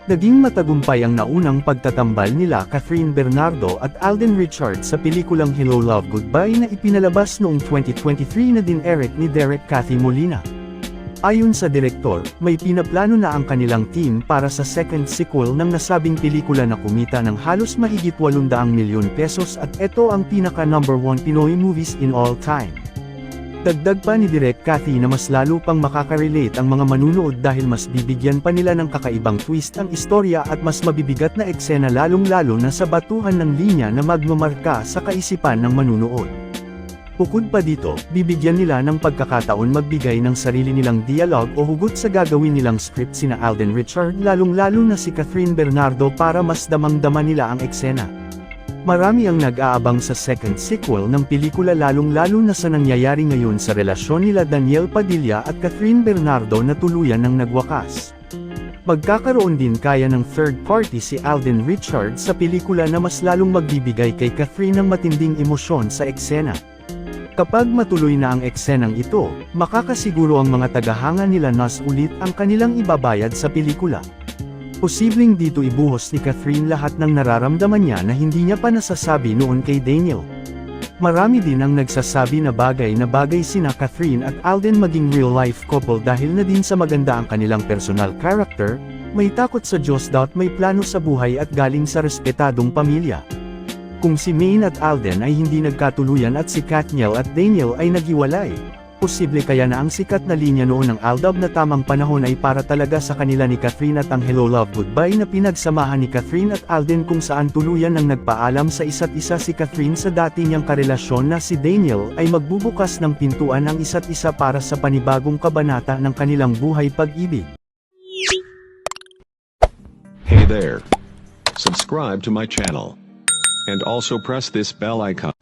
Naging matagumpay ang naunang pagtatambal nila Catherine Bernardo at Alden Richards sa pelikulang Hello Love Goodbye na ipinalabas noong 2023 na din-direct ni Derek Cathy Molina. Ayon sa direktor, may pinaplano na ang kanilang team para sa second sequel ng nasabing pelikula na kumita ng halos mahigit 800 milyon pesos at ito ang pinaka #1 Pinoy movies in all time. Dagdag pa ni Direk Cathy na mas lalo pang makaka-relate ang mga manunood dahil mas bibigyan pa nila ng kakaibang twist ang istorya at mas mabibigat na eksena lalong-lalo na sa batuhan ng linya na magmamarka sa kaisipan ng manunood. Bukod pa dito, bibigyan nila ng pagkakataon magbigay ng sarili nilang dialogue o hugot sa gagawin nilang script sina Alden Richard lalong-lalo na si Catherine Bernardo para mas damang-dama nila ang eksena. Marami ang nag-aabang sa second sequel ng pelikula lalong-lalo na sa nangyayari ngayon sa relasyon nila Daniel Padilla at Catherine Bernardo na tuluyan ng nagwakas. Magkakaroon din kaya ng third party si Alden Richards sa pelikula na mas lalong magbibigay kay Catherine ng matinding emosyon sa eksena. Kapag matuloy na ang eksenang ito, makakasiguro ang mga tagahanga nila nas ulit ang kanilang ibabayad sa pelikula. Posibleng dito ibuhos ni Catherine lahat ng nararamdaman niya na hindi niya pa nasasabi noon kay Daniel. Marami din ang nagsasabi na bagay sina Catherine at Alden maging real-life couple dahil na din sa maganda ang kanilang personal character, may takot sa Diyos may plano sa buhay at galing sa respetadong pamilya. Kung si Maine at Alden ay hindi nagkatuluyan at si Katniel at Daniel ay naghiwalay, posible kaya na ang sikat na linya noon ng Aldab na tamang panahon ay para talaga sa kanila ni Catherine at ang Hello Love Goodbye na pinagsamahan ni Catherine at Alden kung saan tuluyan ng nagpaalam sa isa't isa si Catherine sa dati niyang karelasyon na si Daniel ay magbubukas ng pintuan ng isa't isa para sa panibagong kabanata ng kanilang buhay pag-ibig. Hey there. Subscribe to my channel. And also press this bell icon.